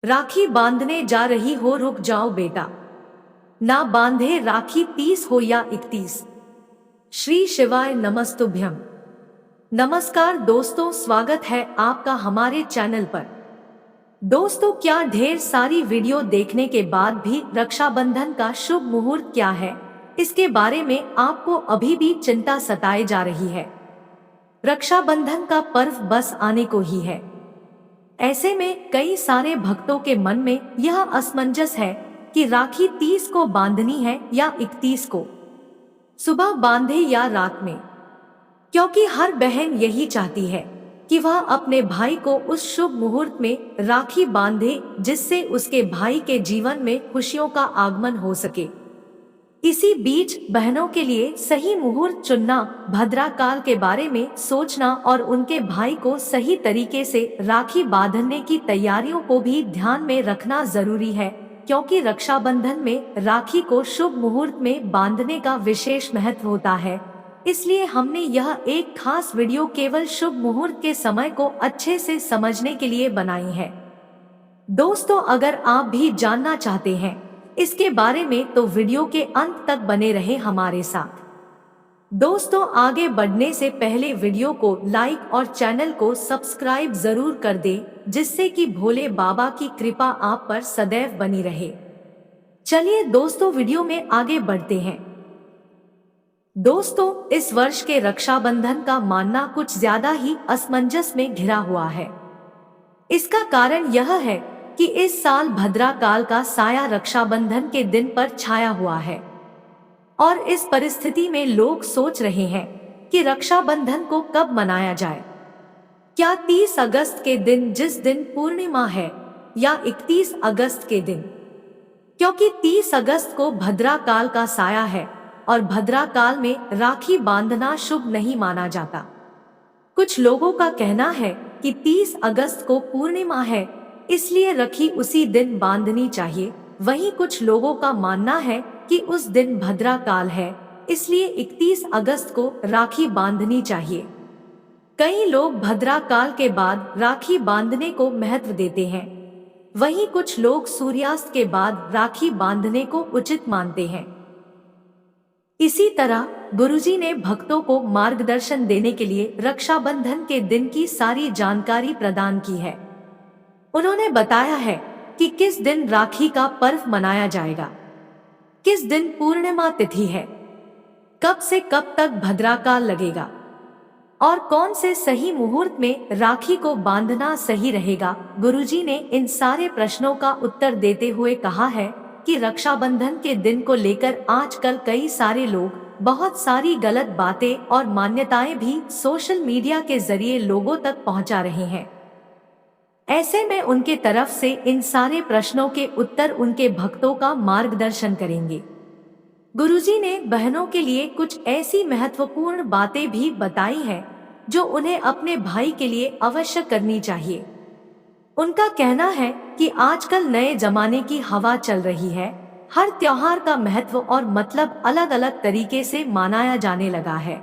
राखी बांधने जा रही हो, रुक जाओ बेटा, ना बांधे राखी 30 हो या 31। श्री शिवाय नमस्तुभ्यम। नमस्कार दोस्तों, स्वागत है आपका हमारे चैनल पर। दोस्तों, क्या ढेर सारी वीडियो देखने के बाद भी रक्षाबंधन का शुभ मुहूर्त क्या है, इसके बारे में आपको अभी भी चिंता सताए जा रही है। रक्षाबंधन का पर्व बस आने को ही है। ऐसे में कई सारे भक्तों के मन में यह असमंजस है कि राखी 30 को बांधनी है या 31 को, सुबह बांधे या रात में, क्योंकि हर बहन यही चाहती है कि वह अपने भाई को उस शुभ मुहूर्त में राखी बांधे जिससे उसके भाई के जीवन में खुशियों का आगमन हो सके। इसी बीच बहनों के लिए सही मुहूर्त चुनना, भद्रा काल के बारे में सोचना और उनके भाई को सही तरीके से राखी बांधने की तैयारियों को भी ध्यान में रखना जरूरी है, क्योंकि रक्षाबंधन में राखी को शुभ मुहूर्त में बांधने का विशेष महत्व होता है। इसलिए हमने यह एक खास वीडियो केवल शुभ मुहूर्त के समय को अच्छे से समझने के लिए बनाई है। दोस्तों, अगर आप भी जानना चाहते हैं इसके बारे में तो वीडियो के अंत तक बने रहे हमारे साथ। दोस्तों, आगे बढ़ने से पहले वीडियो को लाइक और चैनल को सब्सक्राइब जरूर कर दें, जिससे कि भोले बाबा की कृपा आप पर सदैव बनी रहे। चलिए दोस्तों, वीडियो में आगे बढ़ते हैं। दोस्तों, इस वर्ष के रक्षाबंधन का मानना कुछ ज्यादा ही असमंजस में घिरा हुआ है। इसका कारण यह है कि इस साल भद्रा काल का साया रक्षाबंधन के दिन पर छाया हुआ है और इस परिस्थिति में लोग सोच रहे हैं कि रक्षाबंधन को कब मनाया जाए। क्या 30 अगस्त के दिन, जिस दिन पूर्णिमा है, या 31 अगस्त के दिन, क्योंकि 30 अगस्त को भद्रा काल का साया है और भद्रा काल में राखी बांधना शुभ नहीं माना जाता। कुछ लोगों का कहना है कि 30 अगस्त को पूर्णिमा है, इसलिए राखी उसी दिन बांधनी चाहिए। वहीं कुछ लोगों का मानना है कि उस दिन भद्रा काल है, इसलिए 31 अगस्त को राखी बांधनी चाहिए। कई लोग भद्रा काल के बाद राखी बांधने को महत्व देते हैं, वहीं कुछ लोग सूर्यास्त के बाद राखी बांधने को उचित मानते हैं। इसी तरह गुरुजी ने भक्तों को मार्गदर्शन देने के लिए रक्षाबंधन के दिन की सारी जानकारी प्रदान की है। उन्होंने बताया है कि किस दिन राखी का पर्व मनाया जाएगा, किस दिन पूर्णिमा तिथि है, कब से कब तक भद्रा काल लगेगा और कौन से सही मुहूर्त में राखी को बांधना सही रहेगा। गुरुजी ने इन सारे प्रश्नों का उत्तर देते हुए कहा है कि रक्षाबंधन के दिन को लेकर आजकल कई सारे लोग बहुत सारी गलत बातें और मान्यताएं भी सोशल मीडिया के जरिए लोगों तक पहुंचा रहे हैं। ऐसे में उनके तरफ से इन सारे प्रश्नों के उत्तर उनके भक्तों का मार्गदर्शन करेंगे। गुरुजी ने बहनों के लिए कुछ ऐसी महत्वपूर्ण बातें भी बताई हैं जो उन्हें अपने भाई के लिए अवश्य करनी चाहिए। उनका कहना है कि आजकल नए जमाने की हवा चल रही है, हर त्योहार का महत्व और मतलब अलग अलग तरीके से मनाया जाने लगा है,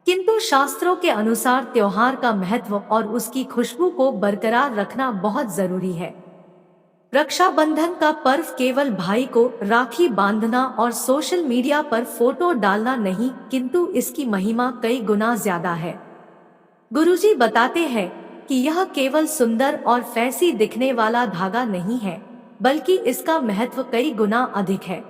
किंतु शास्त्रों के अनुसार त्योहार का महत्व और उसकी खुशबू को बरकरार रखना बहुत जरूरी है। रक्षाबंधन का पर्व केवल भाई को राखी बांधना और सोशल मीडिया पर फोटो डालना नहीं, किंतु इसकी महिमा कई गुना ज्यादा है। गुरुजी बताते हैं कि यह केवल सुंदर और फैंसी दिखने वाला धागा नहीं है, बल्कि इसका महत्व कई गुना अधिक है।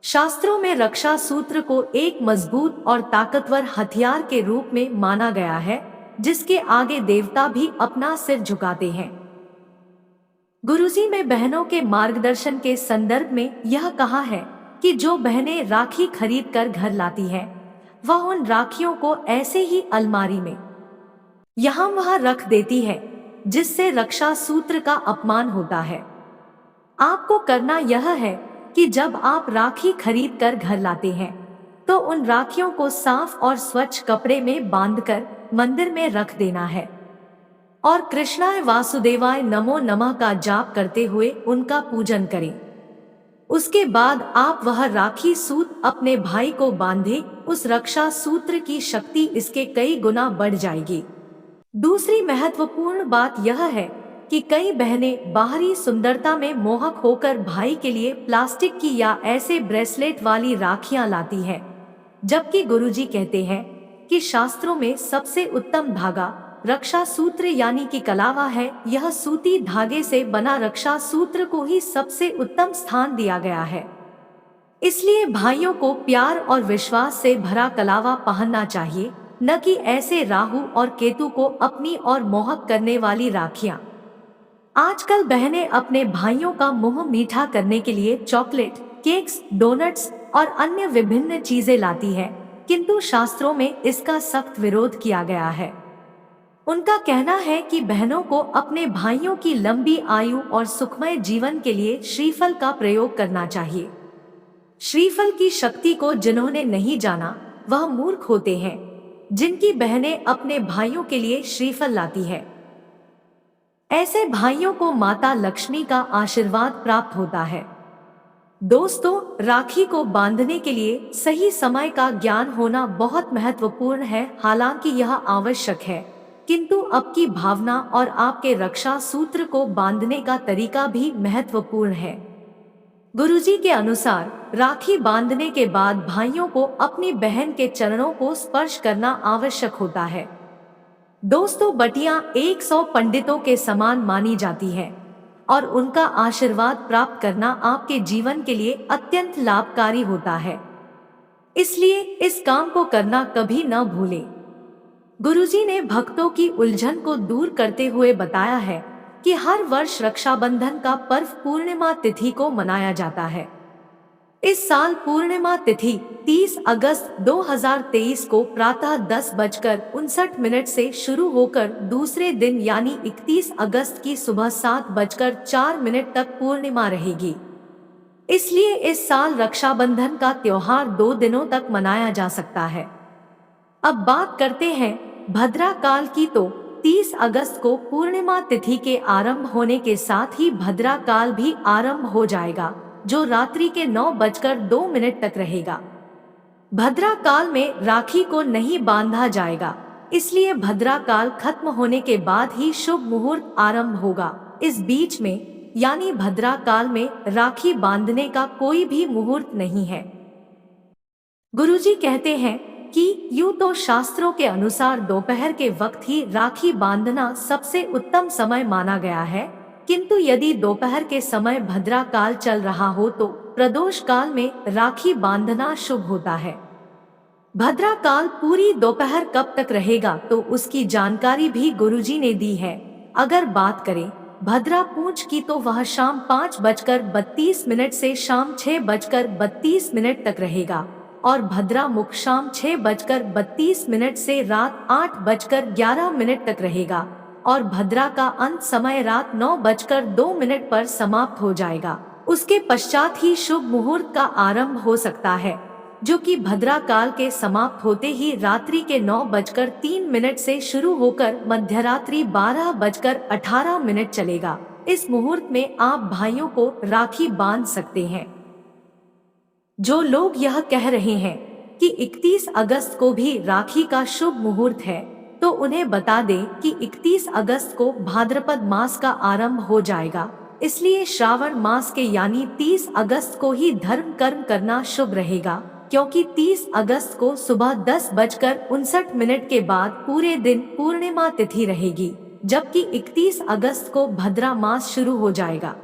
शास्त्रों में रक्षा सूत्र को एक मजबूत और ताकतवर हथियार के रूप में माना गया है, जिसके आगे देवता भी अपना सिर झुकाते हैं। गुरुजी में बहनों के मार्गदर्शन के संदर्भ में यह कहा है कि जो बहनें राखी खरीद कर घर लाती हैं, वह उन राखियों को ऐसे ही अलमारी में यहाँ वहाँ रख देती है, जिससे रक्षा सूत्र का अपमान होता है। आपको करना यह है कि जब आप राखी खरीद कर घर लाते हैं तो उन राखियों को साफ और स्वच्छ कपड़े में बांधकर मंदिर में रख देना है और कृष्णाय वासुदेवाय नमो नमः का जाप करते हुए उनका पूजन करें। उसके बाद आप वह राखी सूत अपने भाई को बांधे। उस रक्षा सूत्र की शक्ति इसके कई गुना बढ़ जाएगी। दूसरी महत्वपूर्ण बात यह है कि कई बहनें बाहरी सुंदरता में मोहक होकर भाई के लिए प्लास्टिक की या ऐसे ब्रेसलेट वाली राखियां लाती हैं, जबकि गुरुजी कहते हैं कि शास्त्रों में सबसे उत्तम धागा रक्षा सूत्र यानी कि कलावा है। यह सूती धागे से बना रक्षा सूत्र को ही सबसे उत्तम स्थान दिया गया है। इसलिए भाइयों को प्यार और विश्वास से भरा कलावा पहनना चाहिए, न कि ऐसे राहु और केतु को अपनी और मोहक करने वाली राखियां। आजकल बहनें अपने भाइयों का मुंह मीठा करने के लिए चॉकलेट, केक्स, डोनट्स और अन्य विभिन्न चीजें लाती है, किंतु शास्त्रों में इसका सख्त विरोध किया गया है। उनका कहना है कि बहनों को अपने भाइयों की लंबी आयु और सुखमय जीवन के लिए श्रीफल का प्रयोग करना चाहिए। श्रीफल की शक्ति को जिन्होंने नहीं जाना वह मूर्ख होते हैं, जिनकी बहनें अपने भाइयों के लिए श्रीफल लाती है। ऐसे भाइयों को माता लक्ष्मी का आशीर्वाद प्राप्त होता है। दोस्तों, राखी को बांधने के लिए सही समय का ज्ञान होना बहुत महत्वपूर्ण है। हालांकि यह आवश्यक है, किंतु आपकी भावना और आपके रक्षा सूत्र को बांधने का तरीका भी महत्वपूर्ण है। गुरुजी के अनुसार राखी बांधने के बाद भाइयों को अपनी बहन के चरणों को स्पर्श करना आवश्यक होता है। दोस्तों, बटियां 100 पंडितों के समान मानी जाती है और उनका आशीर्वाद प्राप्त करना आपके जीवन के लिए अत्यंत लाभकारी होता है। इसलिए इस काम को करना कभी न भूलें। गुरुजी ने भक्तों की उलझन को दूर करते हुए बताया है कि हर वर्ष रक्षाबंधन का पर्व पूर्णिमा तिथि को मनाया जाता है। इस साल पूर्णिमा तिथि 30 अगस्त 2023 को प्रातः 10:59 से शुरू होकर दूसरे दिन यानी 31 अगस्त की सुबह 7:04 तक पूर्णिमा रहेगी। इसलिए इस साल रक्षाबंधन का त्योहार 2 दिनों तक मनाया जा सकता है। अब बात करते हैं भद्रा काल की। तो 30 अगस्त को पूर्णिमा तिथि के आरंभ होने के साथ ही भद्रा काल भी आरंभ हो जाएगा, जो रात्रि के 9:02 तक रहेगा। भद्रा काल में राखी को नहीं बांधा जाएगा, इसलिए भद्रा काल खत्म होने के बाद ही शुभ मुहूर्त आरंभ होगा। इस बीच में यानी भद्रा काल में राखी बांधने का कोई भी मुहूर्त नहीं है। गुरुजी कहते हैं कि यूं तो शास्त्रों के अनुसार दोपहर के वक्त ही राखी बांधना सबसे उत्तम समय माना गया है, किंतु यदि दोपहर के समय भद्रा काल चल रहा हो तो प्रदोष काल में राखी बांधना शुभ होता है। भद्रा काल पूरी दोपहर कब तक रहेगा तो उसकी जानकारी भी गुरुजी ने दी है। अगर बात करें भद्रा पूंछ की तो वह शाम 5:32 से शाम 6:32 तक रहेगा और भद्रा मुख शाम 6:32 से रात 8:11 तक रहेगा और भद्रा का अंत समय रात 9:02 पर समाप्त हो जाएगा। उसके पश्चात ही शुभ मुहूर्त का आरंभ हो सकता है, जो कि भद्रा काल के समाप्त होते ही रात्रि के 9:03 से शुरू होकर मध्यरात्रि 12:18 चलेगा। इस मुहूर्त में आप भाइयों को राखी बांध सकते हैं। जो लोग यह कह रहे हैं कि 31 अगस्त को भी राखी का शुभ मुहूर्त है, तो उन्हें बता दें कि 31 अगस्त को भाद्रपद मास का आरंभ हो जाएगा। इसलिए श्रावण मास के यानी 30 अगस्त को ही धर्म कर्म करना शुभ रहेगा, क्योंकि 30 अगस्त को सुबह 10:59 के बाद पूरे दिन पूर्णिमा तिथि रहेगी, जबकि 31 अगस्त को भद्रा मास शुरू हो जाएगा।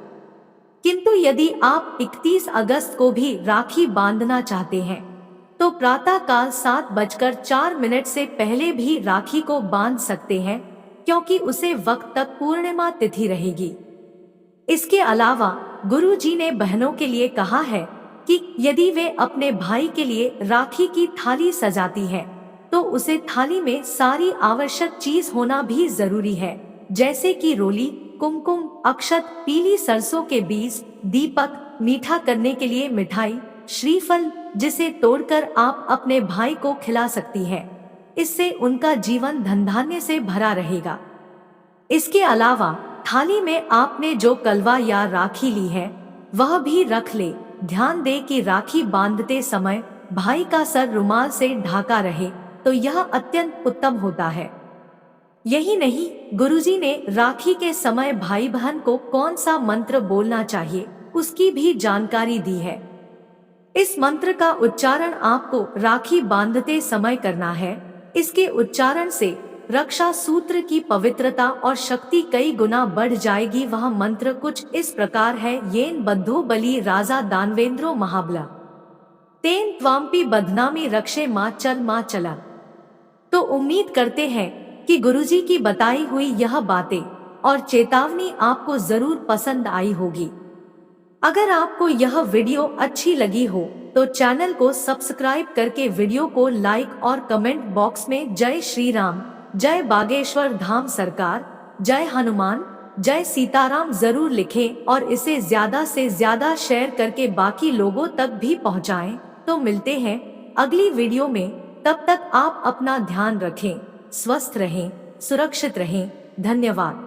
किंतु यदि आप 31 अगस्त को भी राखी बांधना चाहते हैं तो प्रातः काल 7:04 से पहले भी राखी को बांध सकते हैं, क्योंकि उसे वक्त तक पूर्णिमा तिथि रहेगी। इसके अलावा गुरु जी ने बहनों के लिए कहा है कि यदि वे अपने भाई के लिए राखी की थाली सजाती हैं, तो उसे थाली में सारी आवश्यक चीज होना भी जरूरी है, जैसे कि रोली, कुमकुम, अक्षत, पीली सरसों के बीज, दीपक, मीठा करने के लिए मिठाई, श्रीफल, जिसे तोड़कर आप अपने भाई को खिला सकती हैं। इससे उनका जीवन धन धान्य से भरा रहेगा। इसके अलावा थाली में आपने जो कलवा या राखी ली है वह भी रख ले। ध्यान दे कि राखी बांधते समय भाई का सर रुमाल से ढका रहे, तो यह अत्यंत उत्तम होता है। यही नहीं, गुरुजी ने राखी के समय भाई बहन को कौन सा मंत्र बोलना चाहिए उसकी भी जानकारी दी है। इस मंत्र का उच्चारण आपको राखी बांधते समय करना है। इसके उच्चारण से रक्षा सूत्र की पवित्रता और शक्ति कई गुना बढ़ जाएगी। वह मंत्र कुछ इस प्रकार है, येन बद्धो बलि राजा दानवेंद्रो महाबला तेन त्वाम्पि बधनामि रक्षे माँ चला। तो उम्मीद करते हैं कि गुरुजी की बताई हुई यह बातें और चेतावनी आपको जरूर पसंद आई होगी। अगर आपको यह वीडियो अच्छी लगी हो तो चैनल को सब्सक्राइब करके वीडियो को लाइक और कमेंट बॉक्स में जय श्री राम, जय बागेश्वर धाम सरकार, जय हनुमान, जय सीताराम जरूर लिखें और इसे ज्यादा से ज्यादा शेयर करके बाकी लोगों तक भी पहुंचाएं। तो मिलते हैं अगली वीडियो में, तब तक आप अपना ध्यान रखें, स्वस्थ रहें, सुरक्षित रहें। धन्यवाद।